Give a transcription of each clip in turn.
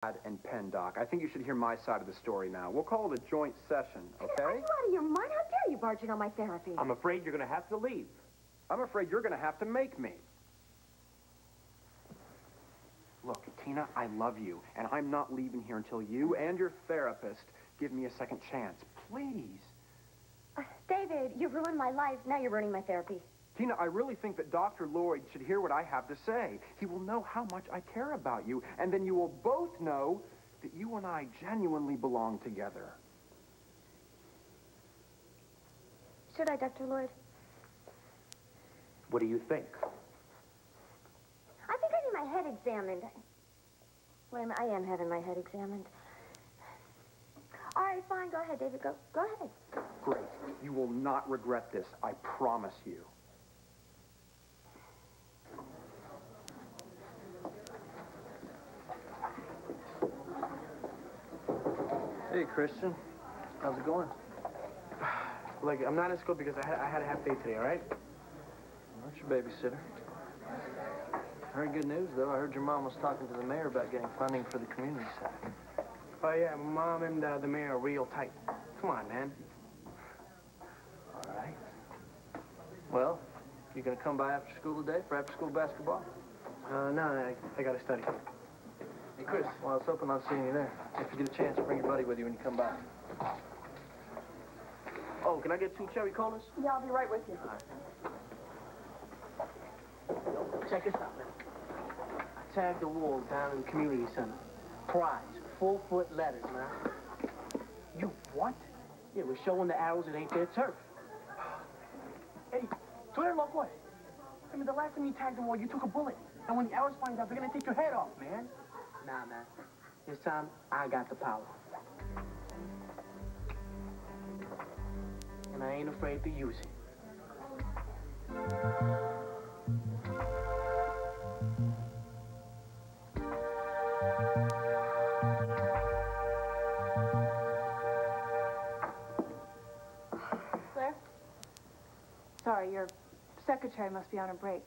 and pen, Doc. I think you should hear my side of the story now. We'll call it a joint session, okay? Are you out of your mind? How dare you barge in on my therapy? I'm afraid you're going to have to leave. I'm afraid you're going to have to make me. Look, Tina, I love you, and I'm not leaving here until you and your therapist give me a second chance. Please. David, you've ruined my life. Now you're ruining my therapy. Tina, I really think that Dr. Lloyd should hear what I have to say. He will know how much I care about you, and then you will both know that you and I genuinely belong together. Should I, Dr. Lloyd? What do you think? I think I need my head examined. Well, I am having my head examined. All right, fine. Go ahead, David. Go ahead. Great. You will not regret this. I promise you. Hey, Christian. How's it going? Look, I'm not in school because I had a half day today, all right? Where's your babysitter? I heard good news, though. I heard your mom was talking to the mayor about getting funding for the community center. Oh, yeah, Mom and the mayor are real tight. Come on, man. All right. Well, you gonna come by after school today for after-school basketball? No, I gotta study. Hey, Chris. Well, I was hoping I'd see you there. If you get a chance, bring your buddy with you when you come by. Oh, can I get 2 cherry colas? Yeah, I'll be right with you. Check this out, man. I tagged the wall down in the community center. Prize, 4-foot letters, man. You what? Yeah, we're showing the arrows it ain't their turf. Hey, tú eres loco, eh? I mean, the last time you tagged the wall, you took a bullet. And when the arrows find out, they're gonna take your head off, man. Nah, man. This time, I got the power. And I ain't afraid to use it. Claire? Sorry, your secretary must be on a break.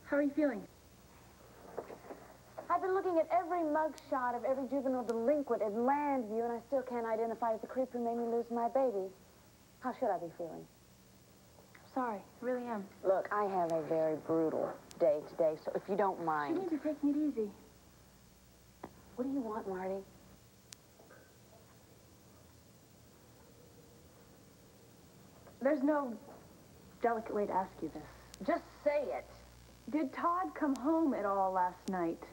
How are you feeling? I've been looking at every mug shot of every juvenile delinquent at Landview, and I still can't identify the creep who made me lose my baby. How should I be feeling? Sorry, I really am. Look, I have a very brutal day today, so if you don't mind... You need to be taking it easy. What do you want, Marty? There's no delicate way to ask you this. Just say it. Did Todd come home at all last night?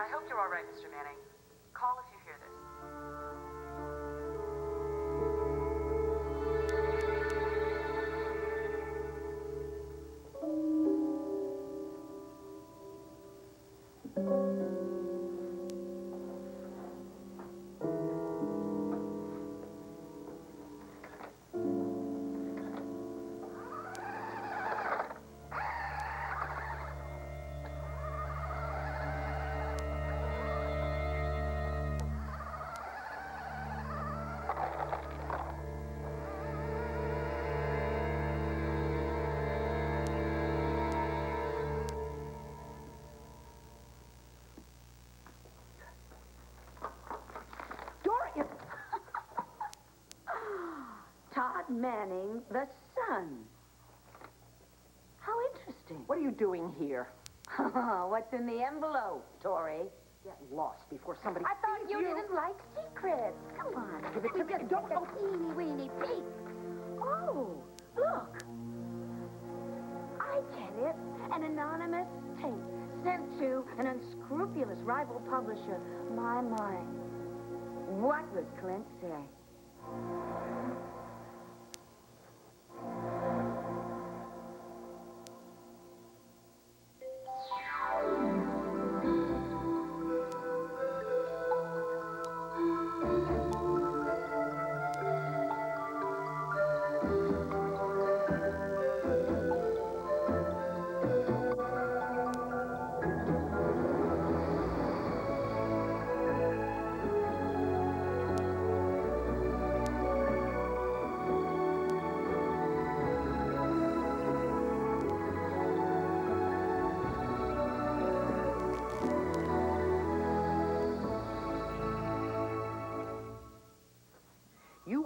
I hope you're all right, Mr. Manning. Call if you hear this. Todd Manning, the son. How interesting. What are you doing here? What's in the envelope, Tori? Get lost before somebody I thought sees you didn't like secrets. Come on, Give it to me. Just Don't take a teeny weeny peek. Oh, look. I get it. An anonymous tape sent to an unscrupulous rival publisher. My. What would Clint say?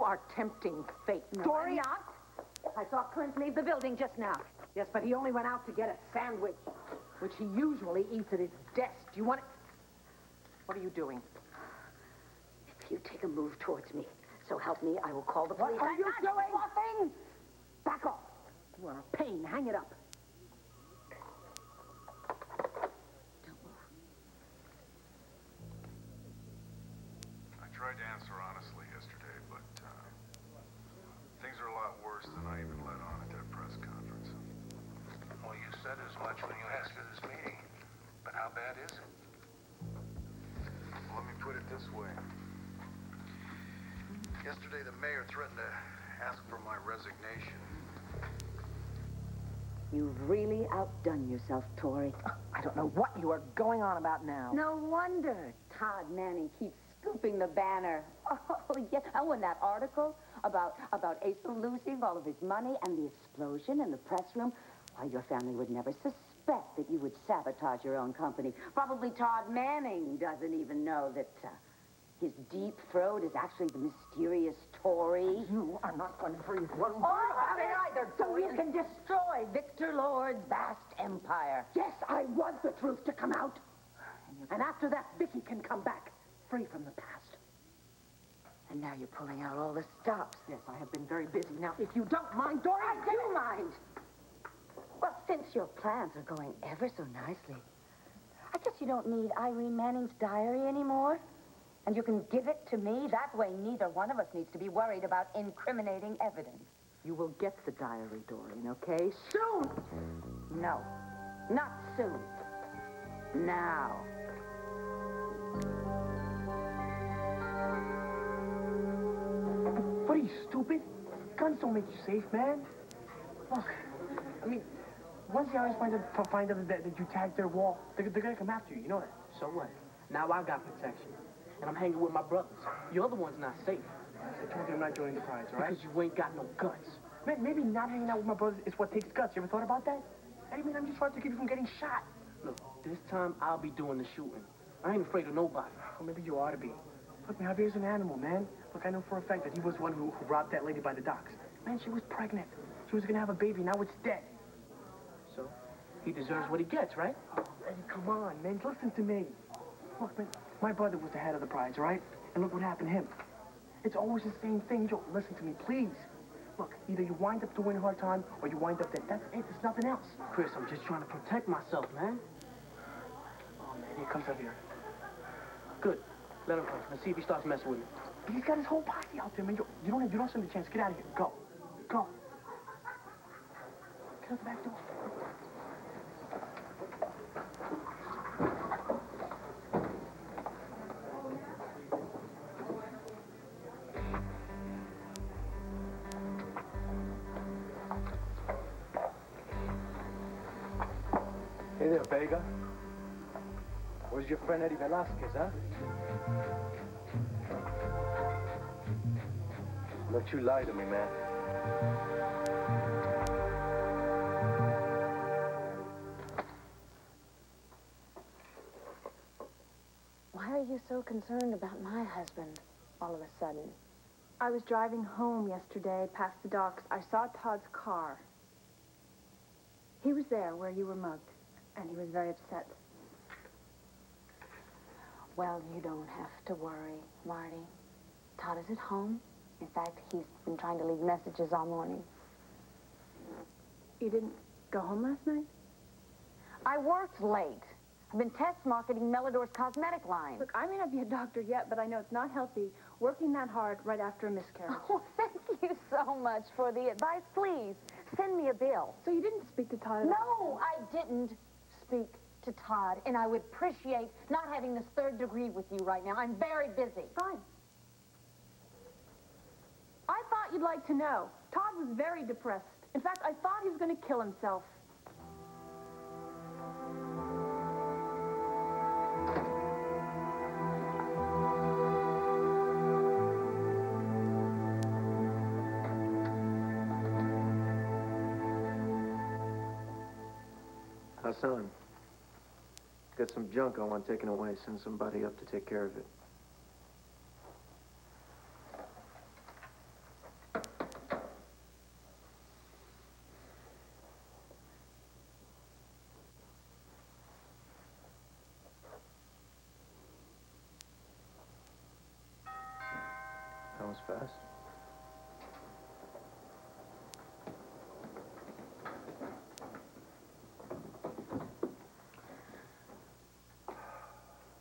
are tempting fate. No, Dory, I'm not. I saw Clint leave the building just now. Yes, but he only went out to get a sandwich, which he usually eats at his desk. Do you want it? What are you doing? If you take a move towards me, so help me, I will call the police. What are you doing? Nothing. Back off. You are a pain. Hang it up. Don't move. I tried to answer honestly yesterday, but things are a lot worse than I even let on at that press conference. Well, you said as much when you asked for this meeting. But how bad is it? Let me put it this way. Yesterday, the mayor threatened to ask for my resignation. You've really outdone yourself, Tori. I don't know what you are going on about now. No wonder Todd Manning keeps scooping the banner. Oh, yes. Oh, and that article about Asa losing all of his money and the explosion in the press room. Why, your family would never suspect that you would sabotage your own company. Probably Todd Manning doesn't even know that his deep throat is actually the mysterious Tory. You are not going to breathe one word All about it right, either, so Dory. you can destroy Victor Lord's vast empire. Yes, I want the truth to come out. And after that, Vicky can come back, free from the past. And now you're pulling out all the stops. Yes, I have been very busy. Now, if you don't mind, Dory, I do mind. Well, since your plans are going ever so nicely, I guess you don't need Irene Manning's diary anymore. And you can give it to me. That way, neither one of us needs to be worried about incriminating evidence. you will get the diary, Doreen, okay? Soon! No, not soon. Now. What are you, stupid? Guns don't make you safe, man. Look, I mean, once the Irish find out that you tagged their wall, they're gonna come after you, you know that. So what? Now I got protection. And I'm hanging with my brothers. Your other one's not safe. I told you I'm not joining the prize, all right? Because you ain't got no guts. Man, maybe not hanging out with my brothers is what takes guts. You ever thought about that? I mean, I'm just trying to keep you from getting shot. Look, this time I'll be doing the shooting. I ain't afraid of nobody. Well, maybe you ought to be. Look, man, Javier's an animal, man. Look, I know for a fact that he was the one who robbed that lady by the docks. Man, she was pregnant. She was gonna have a baby. Now it's dead. So, he deserves what he gets, right? Oh, Eddie, come on, man. Listen to me. Look, man, my brother was the head of the prize, all right? And look what happened to him. It's always the same thing, Joe. Listen to me, please. Look, either you wind up doing a hard time or you wind up dead. That's it. There's nothing else. Chris, I'm just trying to protect myself, man. Oh, man, here comes Javier. Good. Let him come. Let's see if he starts messing with me. He's got his whole posse out there, man. You don't stand a chance. Get out of here. Go. Go. Get out the back door. Hey there, Vega. Where's your friend Eddie Velasquez, huh? Don't you lie to me, man. Why are you so concerned about my husband all of a sudden? I was driving home yesterday past the docks. I saw Todd's car. He was there where you were mugged, and he was very upset. Well, you don't have to worry, Marty. Todd is at home. In fact, he's been trying to leave messages all morning. You didn't go home last night? I worked late. I've been test marketing Melidor's cosmetic line. Look, I may not be a doctor yet, but I know it's not healthy working that hard right after a miscarriage. Oh, thank you so much for the advice. Please, send me a bill. So you didn't speak to Todd at all? No, I didn't speak to Todd, and I would appreciate not having this third degree with you right now. I'm very busy. Fine. I thought you'd like to know. Todd was very depressed. In fact, I thought he was going to kill himself. Hassan, got some junk I want taken away. Send somebody up to take care of it. fast.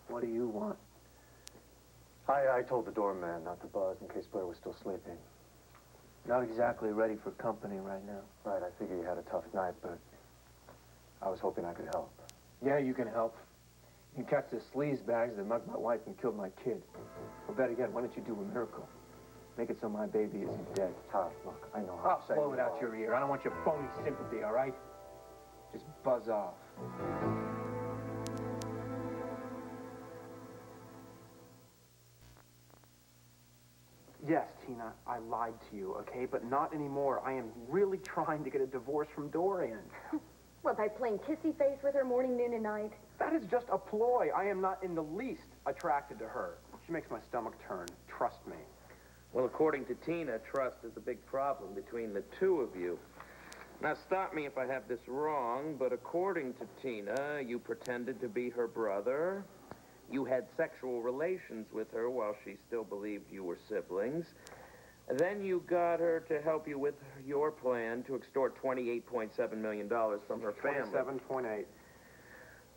What do you want? I told the doorman not to buzz in case Blair was still sleeping. Not exactly ready for company right now. Right, I figure you had a tough night, but I was hoping I could help. Yeah, you can help. You can catch the sleaze bags that mugged my wife and killed my kid. Or better yet, why don't you do a miracle? Make it so my baby isn't dead. Todd, look, I know how I'll upset blow you it out are. your ear. I don't want your phony sympathy, all right? Just buzz off. Yes, Tina, I lied to you, okay? But not anymore. I am really trying to get a divorce from Dorian. What, by playing kissy face with her morning, noon, and night? That is just a ploy. I am not in the least attracted to her. She makes my stomach turn. Trust me. Well, according to Tina, trust is a big problem between the two of you. Now, stop me if I have this wrong, but according to Tina, you pretended to be her brother. You had sexual relations with her while she still believed you were siblings. Then you got her to help you with your plan to extort $28.7 million from her family. 27.8.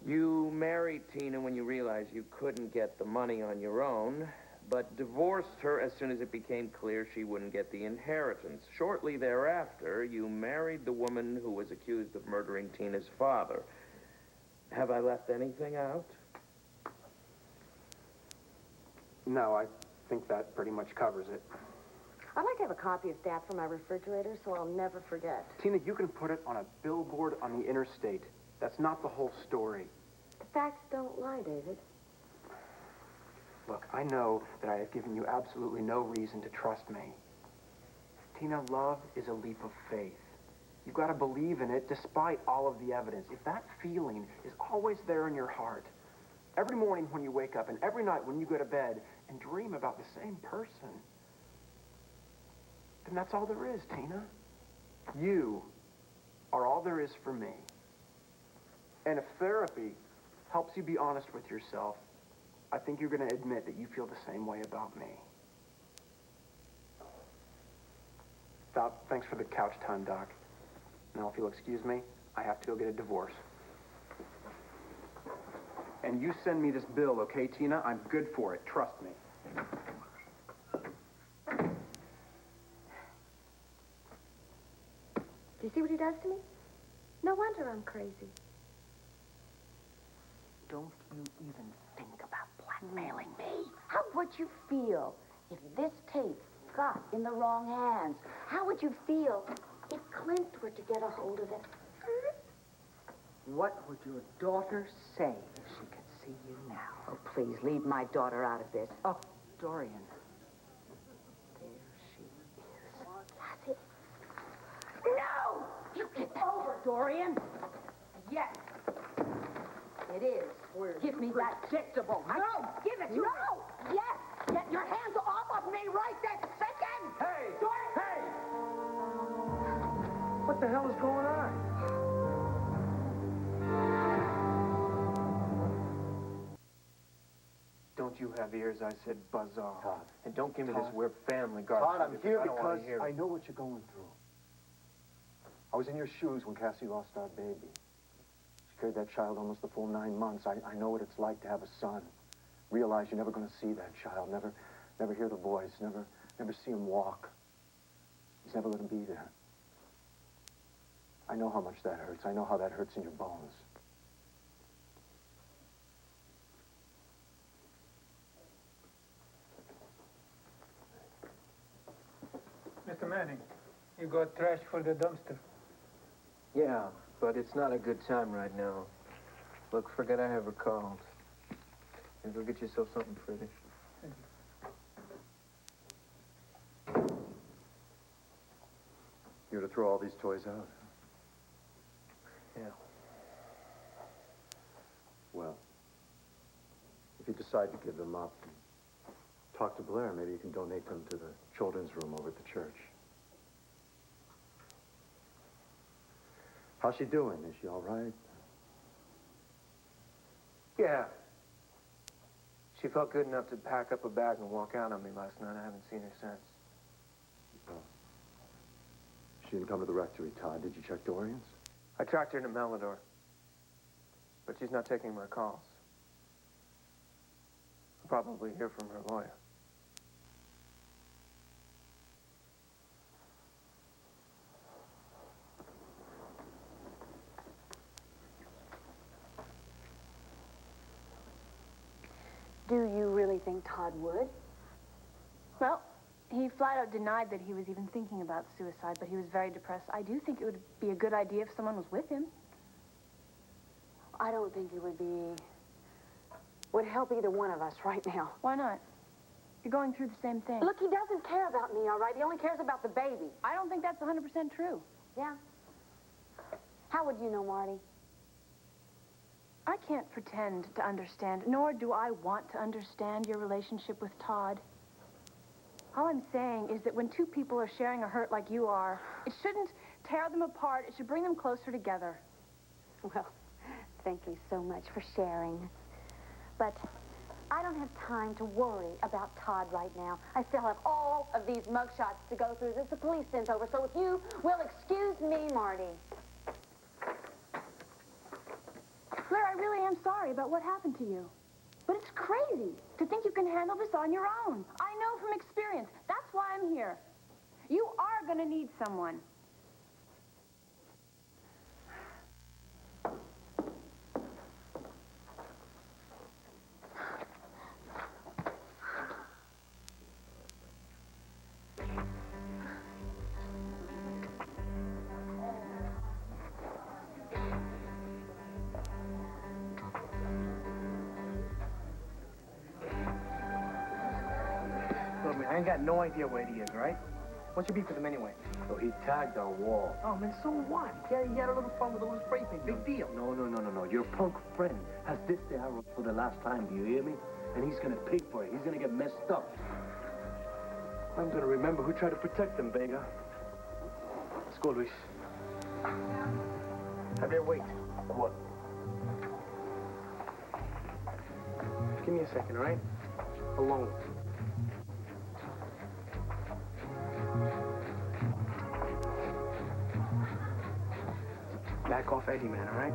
You married Tina when you realized you couldn't get the money on your own, but divorced her as soon as it became clear she wouldn't get the inheritance. Shortly thereafter, you married the woman who was accused of murdering Tina's father. Have I left anything out? No, I think that pretty much covers it. I'd like to have a copy of that for my refrigerator so I'll never forget. Tina, you can put it on a billboard on the interstate. That's not the whole story. The facts don't lie, David. Look, I know that I have given you absolutely no reason to trust me. Tina, love is a leap of faith. You've got to believe in it despite all of the evidence. If that feeling is always there in your heart, every morning when you wake up and every night when you go to bed and dream about the same person, then that's all there is, Tina. You are all there is for me. And if therapy helps you be honest with yourself, I think you're going to admit that you feel the same way about me. Doc, thanks for the couch time, Doc. Now, if you'll excuse me, I have to go get a divorce. And you send me this bill, okay, Tina? I'm good for it. Trust me. Do you see what he does to me? No wonder I'm crazy. Don't you even think about blackmailing me. How would you feel if this tape got in the wrong hands? How would you feel if Clint were to get a hold of it? What would your daughter say if she could see you now? Oh, please, leave my daughter out of this. Oh, Dorian. There she is. Cassie. No! You get over, Dorian. Yes. It is. Give me that. Predictable. No! Give it to me. No! Yes! Get your hands off of me right this second! Hey! Dorian! Hey! What the hell is going on? Don't you have ears? I said buzz off. Todd. And don't give me this Todd. weird family guard. Todd, I'm shit here I don't wanna because hear I it. know what you're going through. I was in your shoes when Cassie lost our baby. She carried that child almost the full 9 months. I know what it's like to have a son. Realize you're never going to see that child. Never hear the voice. Never see him walk. He's never going to be there. I know how much that hurts. I know how that hurts in your bones. Mr. Manning, you got trash for the dumpster. Yeah, but it's not a good time right now. Look, forget I ever called. And go get yourself something pretty. You're to throw all these toys out? Yeah. Well, if you decide to give them up, talk to Blair. Maybe you can donate them to the children's room over at the church. How's she doing? Is she all right? Yeah. She felt good enough to pack up a bag and walk out on me last night. I haven't seen her since. She didn't come to the rectory, Todd. Did you check Dorian's? I tracked her to Malador, but she's not taking my calls. I'll probably hear from her lawyer. Do you really think Todd would? Well, he flat out denied that he was even thinking about suicide, but he was very depressed. I do think it would be a good idea if someone was with him. I don't think it would help either one of us right now. Why not? You're going through the same thing. Look, he doesn't care about me, all right? He only cares about the baby. I don't think that's 100% true. Yeah? How would you know, Marty? I can't pretend to understand, nor do I want to understand your relationship with Todd. All I'm saying is that when two people are sharing a hurt like you are, it shouldn't tear them apart. It should bring them closer together. Well, thank you so much for sharing. But I don't have time to worry about Todd right now. I still have all of these mugshots to go through that the police sent over. So if you will excuse me, Marty. Claire, I really am sorry about what happened to you. But it's crazy to think you can handle this on your own. I know from experience. That's why I'm here. You are going to need someone. Look, man, I ain't got no idea where he is, right? What's your beef with him anyway? So he tagged our wall. Oh, man, so what? He had a little fun with a little spray paint. Big deal. No. Your punk friend has this the arrow for the last time, do you hear me? And he's gonna pay for it. He's gonna get messed up. I'm gonna remember who tried to protect him, Vega. Let's go, Luis. Javier, wait. What? Give me a second, all right? Alone. Back off Eddie, man, all right?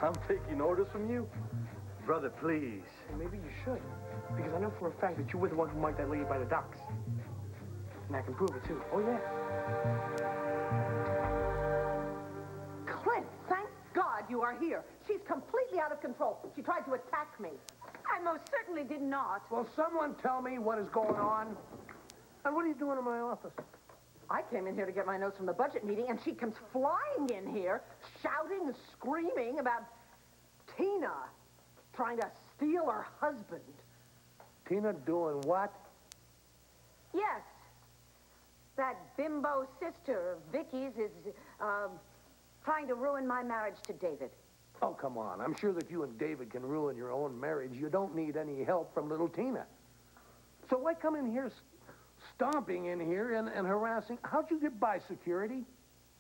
I'm taking orders from you? Brother, please. Well, maybe you should. Because I know for a fact that you were the one who marked that lady by the docks. And I can prove it, too. Oh, yeah. Clint, thank God you are here. She's completely out of control. She tried to attack me. I most certainly did not. Will someone tell me what is going on? And what are you doing in my office? I came in here to get my notes from the budget meeting, and she comes flying in here, shouting and screaming about Tina trying to steal her husband. Tina doing what? Yes. That bimbo sister of Vicky's is trying to ruin my marriage to David. Oh, come on. I'm sure that you and David can ruin your own marriage. You don't need any help from little Tina. So why come in here stomping in here and harassing? How'd you get by security?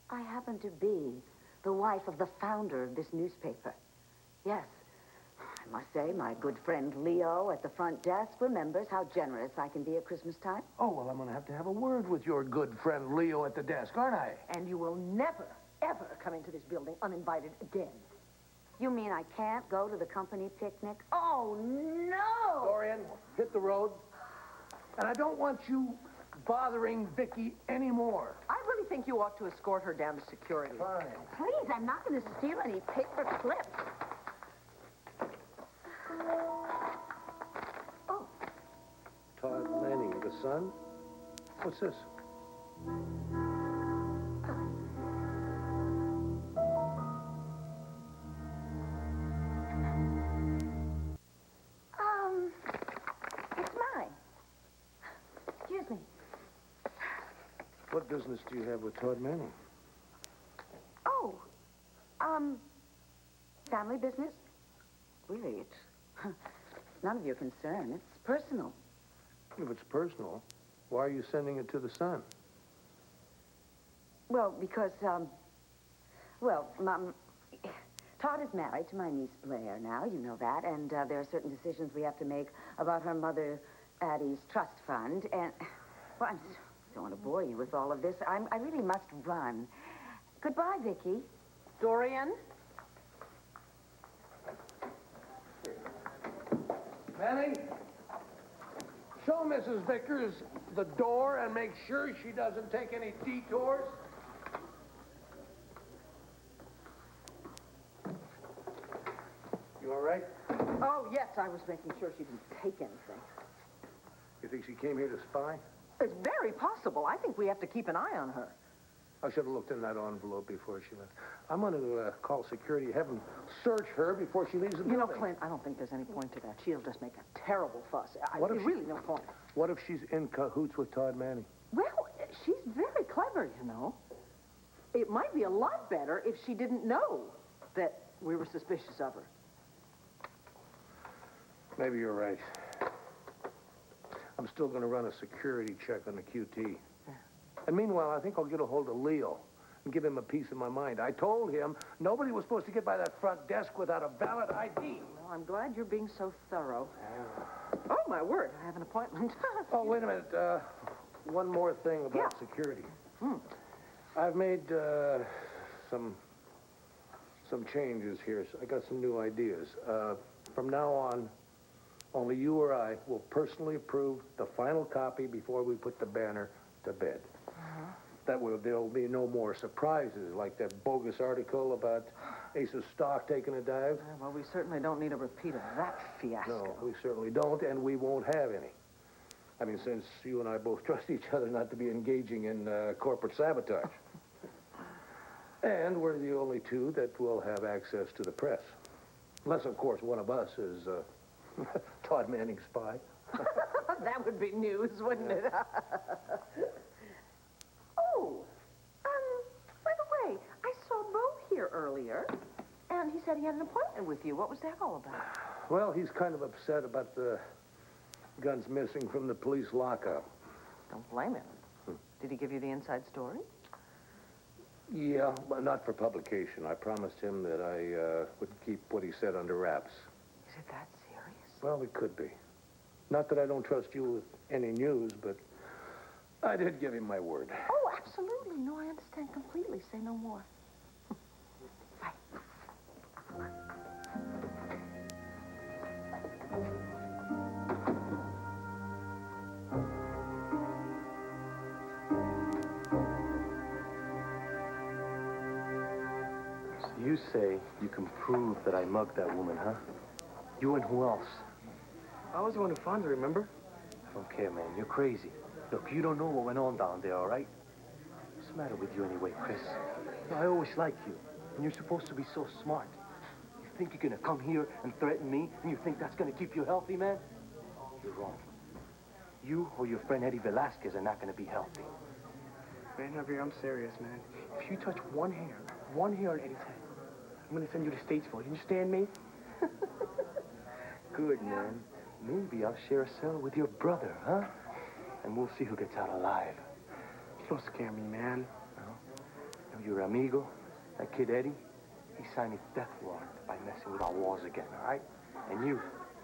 I happen to be the wife of the founder of this newspaper. Yes. I must say, my good friend Leo at the front desk remembers how generous I can be at Christmas time. Oh, well, I'm going to have a word with your good friend Leo at the desk, aren't I? And you will never, ever come into this building uninvited again. You mean I can't go to the company picnic? Oh, no! Dorian, hit the road. And I don't want you bothering Vicky anymore. I really think you ought to escort her down to security. Fine. Please, I'm not going to steal any paper clips. Oh. Todd Manning, the son? What's this? It's mine. Excuse me. What business do you have with Todd Manning? Oh, family business? Really, it's none of your concern. It's personal. If it's personal, why are you sending it to the Sun? Well, because, Mom, Todd is married to my niece Blair now, you know that, and there are certain decisions we have to make about her mother Addie's trust fund, and, well, don't want to bore you with all of this. I really must run. Goodbye, Vicky. Dorian? Manning, show Mrs. Vickers the door and make sure she doesn't take any detours. You all right? Oh, yes, I was making sure she didn't take anything. You think she came here to spy? It's very possible. I think we have to keep an eye on her. I should have looked in that envelope before she left. I'm going to call security, have them search her before she leaves the building. You know, Clint, I don't think there's any point to that. She'll just make a terrible fuss. There's really no point. What if she's in cahoots with Todd Manning? Well, she's very clever, you know. It might be a lot better if she didn't know that we were suspicious of her. Maybe you're right. I'm still going to run a security check on the QT. Yeah. And meanwhile, I think I'll get a hold of Leo and give him a piece of my mind. I told him nobody was supposed to get by that front desk without a valid ID. Well, I'm glad you're being so thorough. Oh, my word, I have an appointment. Oh, wait a minute. One more thing about security. I've made some changes here. So I got some new ideas. From now on, only you or I will personally approve the final copy before we put the banner to bed. That way there'll be no more surprises, like that bogus article about Ace's stock taking a dive. Well, we certainly don't need a repeat of that fiasco. No, we certainly don't, and we won't have any. I mean, since you and I both trust each other not to be engaging in corporate sabotage. And we're the only two that will have access to the press. Unless, of course, one of us is Todd Manning's spy. That would be news, wouldn't it? Oh, by the way, I saw Bo here earlier, and he said he had an appointment with you. What was that all about? Well, he's kind of upset about the guns missing from the police lockup. Don't blame him. Did he give you the inside story? Yeah, but not for publication. I promised him that I would keep what he said under wraps. Is it that serious? Well, it could be. Not that I don't trust you with any news, but I did give him my word. Oh, absolutely. No, I understand completely. Say no more. Bye. So you say you can prove that I mugged that woman, huh? You and who else? I was the one who found her, remember? I don't care, man. You're crazy. Look, you don't know what went on down there, all right? What's the matter with you anyway, Chris? You know, I always liked you, and you're supposed to be so smart. You think you're gonna come here and threaten me, and you think that's gonna keep you healthy, man? You're wrong. You or your friend Eddie Velasquez are not gonna be healthy. Man, Javier, I'm serious, man. If you touch one hair on Eddie's head, I'm gonna send you to States for it. You understand me? Good, man. Maybe I'll share a cell with your brother, huh? And we'll see who gets out alive. You don't scare me, man. No? Your amigo, that kid Eddie, he signed his death warrant by messing with our walls again, all right? And you,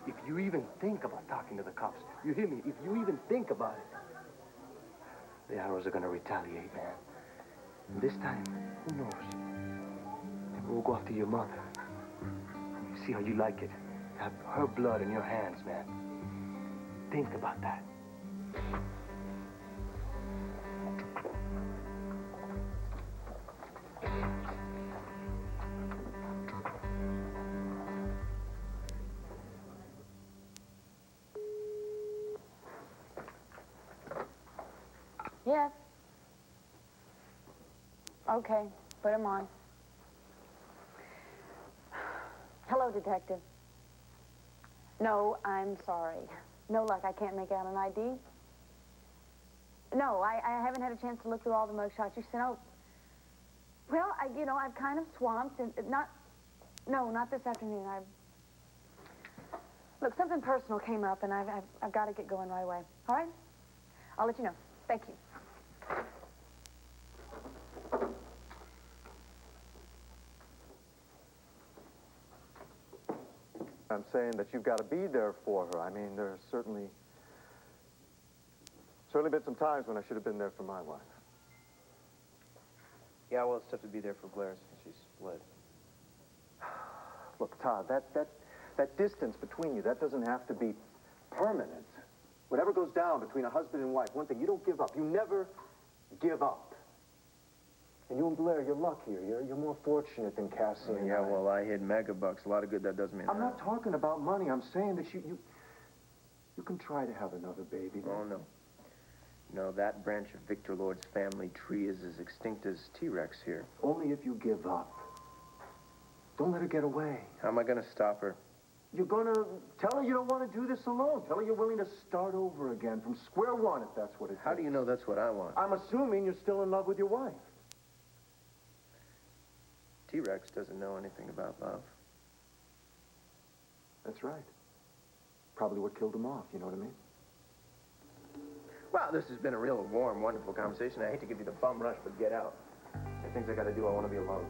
if you even think about talking to the cops, you hear me? If you even think about it, the arrows are gonna retaliate, man. And this time, who knows? Maybe we'll go after your mother. You see how you like it. Have her blood in your hands, man. Think about that. Yes. Okay, put him on. Hello, Detective. No, I'm sorry. No luck. I can't make out an ID. No, I haven't had a chance to look through all the mugshots you sent out. Well, I've kind of swamped and not this afternoon. Look, something personal came up and I've got to get going right away. All right? I'll let you know. Thank you. I'm saying that you've got to be there for her. I mean, there's certainly Certainly been some times when I should have been there for my wife. Yeah, well, it's tough to be there for Blair since she's split. Look, Todd, that distance between you, that doesn't have to be permanent. Whatever goes down between a husband and wife, one thing, you don't give up. You never give up. And you and Blair, you're luckier. You're more fortunate than Cassie and Yeah, I. well, I hid megabucks. A lot of good that does me. I'm not talking about money. I'm saying that you can try to have another baby. Oh, no. No, that branch of Victor Lord's family tree is as extinct as T-Rex here. Only if you give up. Don't let her get away. How am I going to stop her? You're gonna tell her you don't want to do this alone. Tell her you're willing to start over again from square one, if that's what it is. How do you know that's what I want? I'm assuming you're still in love with your wife. T-Rex doesn't know anything about love. That's right. Probably what killed him off, you know what I mean? Well, this has been a real warm, wonderful conversation. I hate to give you the bum rush, but get out. There are things I gotta do. I want to be alone.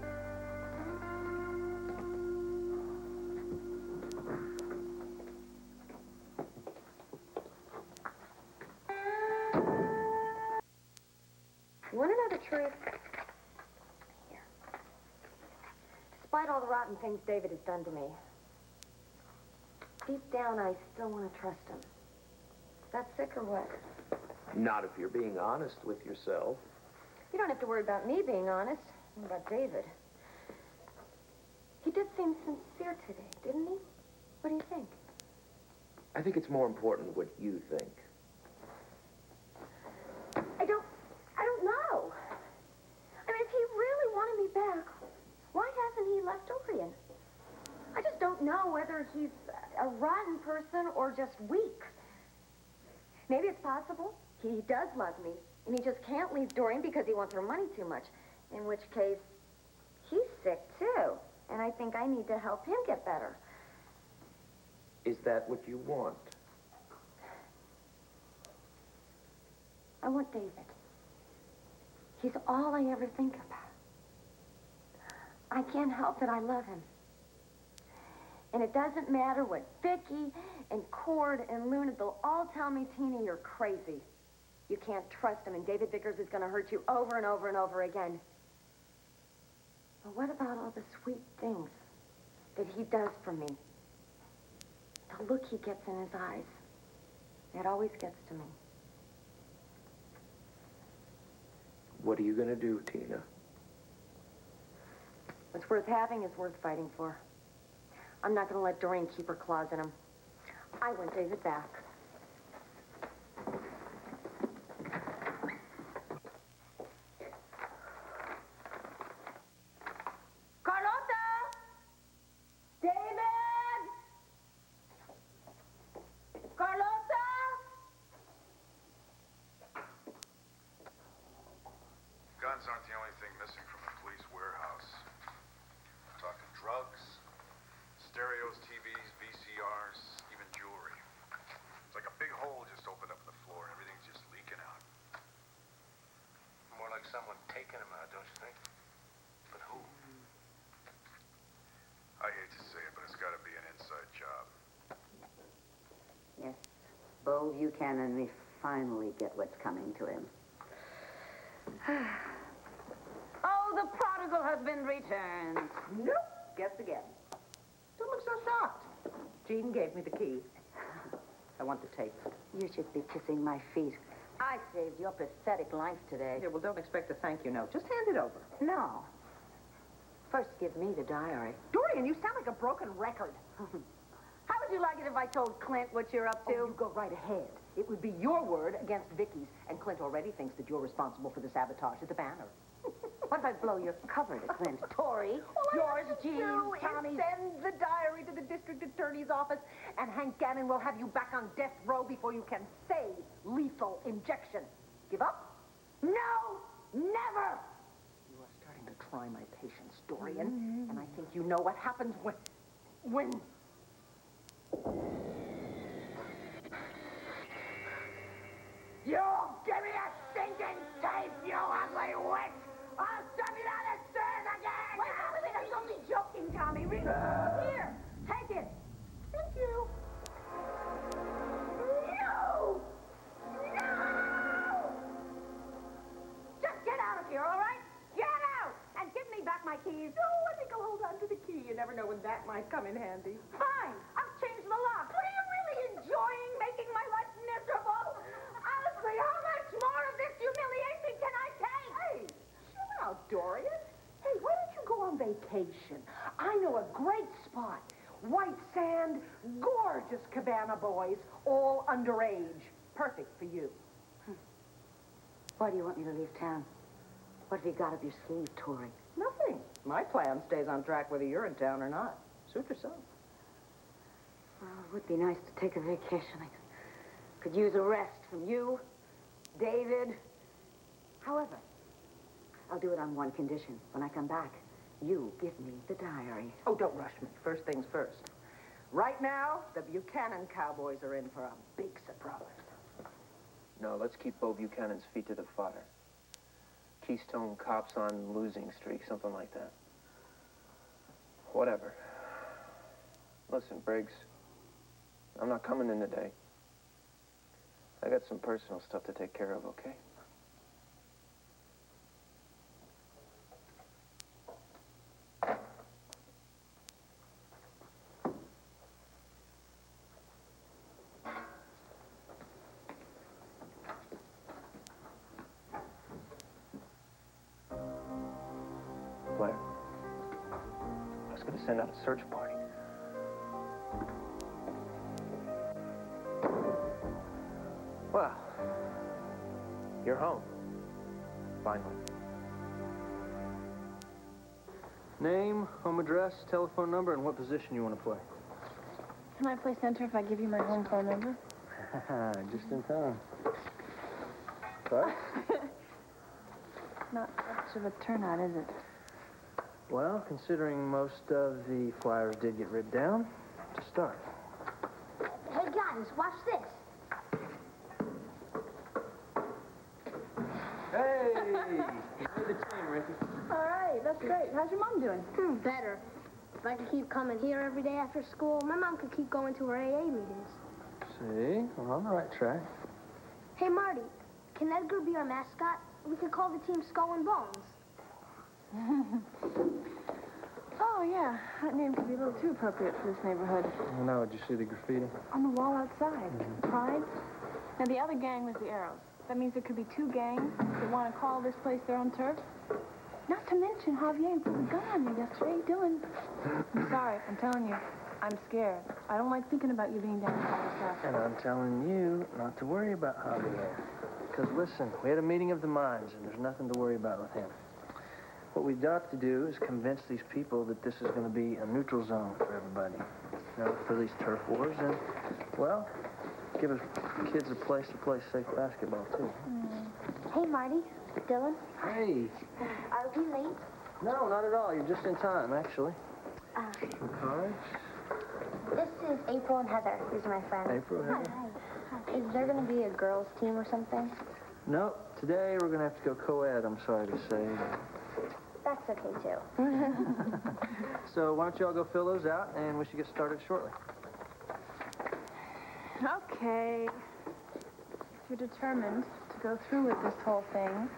You want to know the truth? Here. Despite all the rotten things David has done to me, deep down I still want to trust him. Is that sick or what? Not if you're being honest with yourself. You don't have to worry about me being honest. What about David? He did seem sincere today, didn't he? What do you think? I think it's more important what you think. I don't know. I mean, if he really wanted me back, why hasn't he left Orion? I just don't know whether he's a rotten person or just weak. Maybe it's possible he does love me, and he just can't leave Dorian because he wants her money too much. In which case, he's sick too, and I think I need to help him get better. Is that what you want? I want David. He's all I ever think about. I can't help it. I love him. And it doesn't matter what Vicky and Cord and Luna, they'll all tell me, Tina, you're crazy. You can't trust him, and David Vickers is going to hurt you over and over and over again. But what about all the sweet things that he does for me? The look he gets in his eyes. It always gets to me. What are you going to do, Tina? What's worth having is worth fighting for. I'm not going to let Doreen keep her claws in him. I want David back. Carlota! David! Carlota! Guns aren't the only thing missing from the police warehouse. I'm talking drugs, stereos, TVs, VCRs, even jewelry. It's like a big hole just opened up in the floor and everything's just leaking out. More like someone taking him out, don't you think? But who? I hate to say it, but it's got to be an inside job. Yes, Bo Buchanan, we finally get what's coming to him. Oh, the prodigal has been returned. Nope. Guess again. Don't look so shocked. Jean gave me the key. I want the tape. You should be kissing my feet. I saved your pathetic life today. Yeah, well, don't expect a thank you note. Just hand it over. No. First, give me the diary. Dorian, you sound like a broken record. How would you like it if I told Clint what you're up to? Oh, you go right ahead. It would be your word against Vicky's, and Clint already thinks that you're responsible for the sabotage of the banner. What if I blow your cover to Clint? Tori, yours, Jean, Tommy. Send the diary to the district attorney's office, and Hank Gannon will have you back on death row before you can say lethal injection. Give up? No! Never! You are starting to try my patience, Dorian, and I think you know what happens when... You'll give me a stinking tape, you ugly witch! I'll shove you down the stairs again! Wait, don't be joking, Tommy. Here, take it. Thank you. No! No! never know when that might come in handy. Fine. I've changed the lock. What are you really enjoying, making my life miserable? Honestly, how much more of this humiliation can I take? Hey, chill out, Dorian. Hey, why don't you go on vacation? I know a great spot. White sand, gorgeous cabana boys, all underage. Perfect for you. Why do you want me to leave town? What have you got up your sleeve, Tori? Nothing. My plan stays on track whether you're in town or not. Suit yourself. Well, it would be nice to take a vacation. I could use a rest from you, David. However, I'll do it on one condition. When I come back, you give me the diary. Oh, don't rush me. First things first. Right now, the Buchanan Cowboys are in for a big surprise. No, let's keep Bo Buchanan's feet to the fire. Keystone Cops on losing streak, something like that. Whatever. Listen, Briggs, I'm not coming in today. I got some personal stuff to take care of, okay? Blair, I was going to send out a search party. Well, you're home. Finally. Name, home address, telephone number, and what position you want to play. Can I play center if I give you my home phone number? Just in time. What? Not much of a turnout, is it? Well, considering most of the flyers did get written down, to start. Hey, guys, watch this. Hey! You're the team, Ricky. All right, that's great. How's your mom doing? Better. If I could keep coming here every day after school, my mom could keep going to her AA meetings. See? We're on the right track. Hey, Marty, can Edgar be our mascot? We could call the team Skull and Bones. Oh, yeah. That name could be a little too appropriate for this neighborhood. Oh, no, did you see the graffiti? On the wall outside. Pride. Now, the other gang was the Arrows. That means there could be two gangs that want to call this place their own turf. Not to mention Javier put a gun on you yesterday. What are you doing? I'm sorry. I'm telling you. I'm scared. I don't like thinking about you being down by yourself. And I'm telling you not to worry about Javier. Because, listen, we had a meeting of the minds, and there's nothing to worry about with him. What we've got to do is convince these people that this is going to be a neutral zone for everybody. You know, for these turf wars, and, well, give us kids a place to play safe basketball, too. Hey, Marty. Dylan. Hey. Are we late? No, not at all. You're just in time, actually. Some cards. This is April and Heather. These are my friends. April, Heather. Hi. Is there going to be a girls' team or something? No, today we're going to have to go co-ed, I'm sorry to say. That's okay, too. So why don't you all go fill those out, and we should get started shortly. Okay. If you're determined to go through with this whole thing,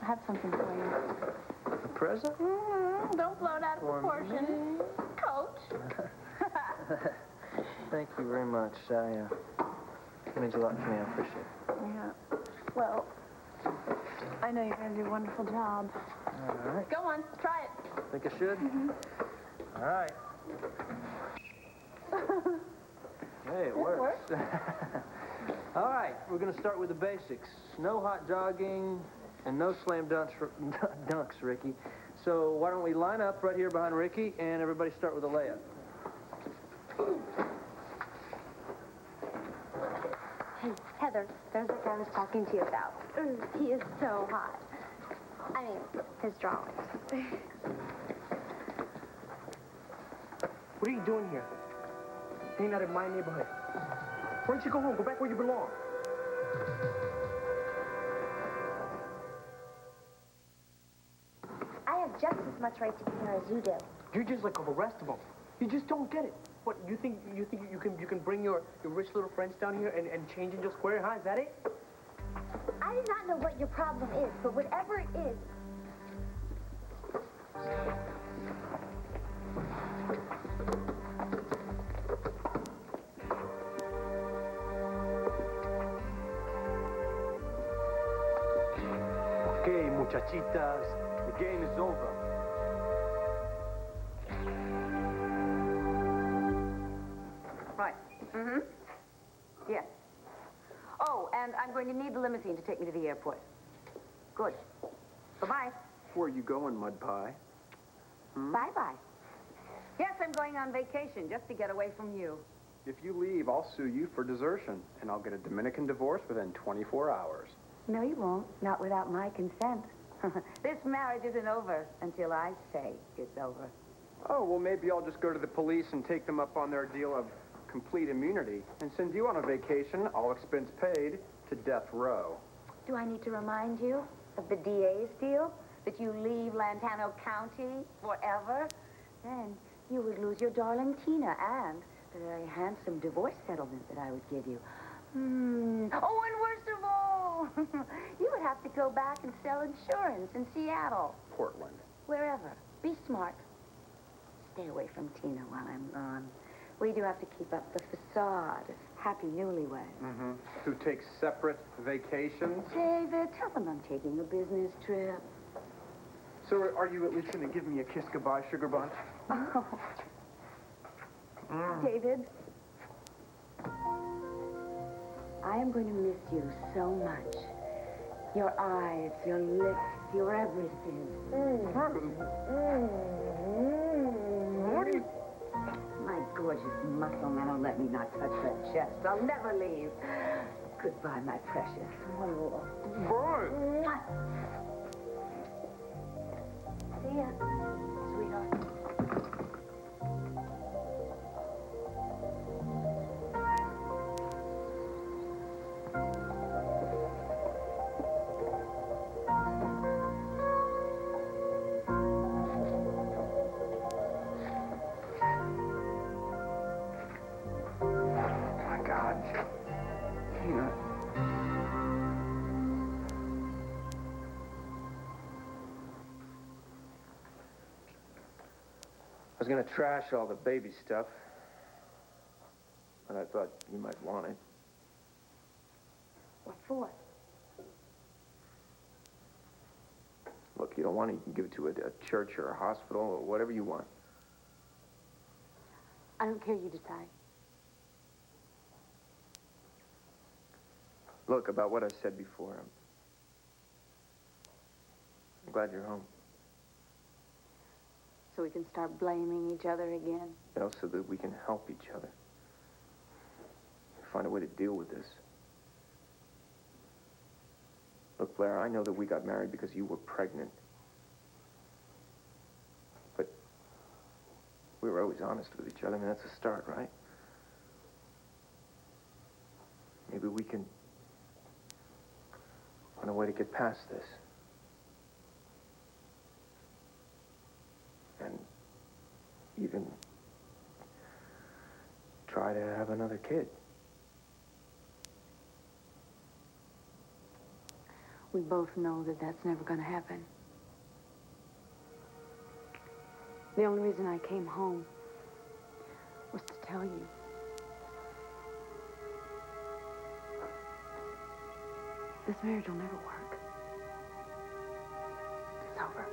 I have something for you. A present? Don't blow it out of For proportion. Coach. Thank you very much. It means a lot to me. I appreciate it. Yeah. Well, I know you're going to do a wonderful job. All right. Go on. Try it. Think I should? All right. Hey, it works. All right, we're going to start with the basics. No hot jogging and no slam dunks, Ricky. So why don't we line up right here behind Ricky, and everybody start with a layup. Hey, Heather, there's that guy I was talking to you about. He is so hot. I mean, his drawings. What are you doing here? Staying out of my neighborhood. Why don't you go home? Go back where you belong. I have just as much right to be here as you do. You're just like all the rest of them. You just don't get it. What, you think you can bring your rich little friends down here and change into a square, huh? Is that it? I do not know what your problem is, but whatever it is... Muchachitas, the game is over. Right. Mm-hmm. Yes. Oh, and I'm going to need the limousine to take me to the airport. Good. Bye-bye. Where are you going, Mud Pie? Bye-bye. Yes, I'm going on vacation just to get away from you. If you leave, I'll sue you for desertion, and I'll get a Dominican divorce within 24 hours. No, you won't. Not without my consent. This marriage isn't over until I say it's over. Oh, well, maybe I'll just go to the police and take them up on their deal of complete immunity and send you on a vacation, all expense paid, to death row. Do I need to remind you of the DA's deal? That you leave Lantano County forever? Then you would lose your darling Tina and the very handsome divorce settlement that I would give you. Oh, and worst of all, you would have to go back and sell insurance in Seattle. Portland. Wherever. Be smart. Stay away from Tina while I'm gone. We do have to keep up the facade of happy newlyweds. Who takes separate vacations? David, tell them I'm taking a business trip. So are you at least going to give me a kiss goodbye, Sugar Bunch? Oh. David, I am going to miss you so much. Your eyes, your lips, your everything. My gorgeous muscle man, oh, let me not touch that chest. I'll never leave. Goodbye, my precious. Bye. See ya, sweetheart. I was gonna trash all the baby stuff, but I thought you might want it. What for? Look, you don't want it, you can give it to a church or a hospital or whatever you want. I don't care, you decide. Look, about what I said before, I'm glad you're home. So we can start blaming each other again. You know, so that we can help each other. Find a way to deal with this. Look, Blair, I know that we got married because you were pregnant. But we were always honest with each other. I mean, that's a start, right? Maybe we can find a way to get past this. And even try to have another kid. We both know that that's never going to happen. The only reason I came home was to tell you. This marriage will never work. It's over.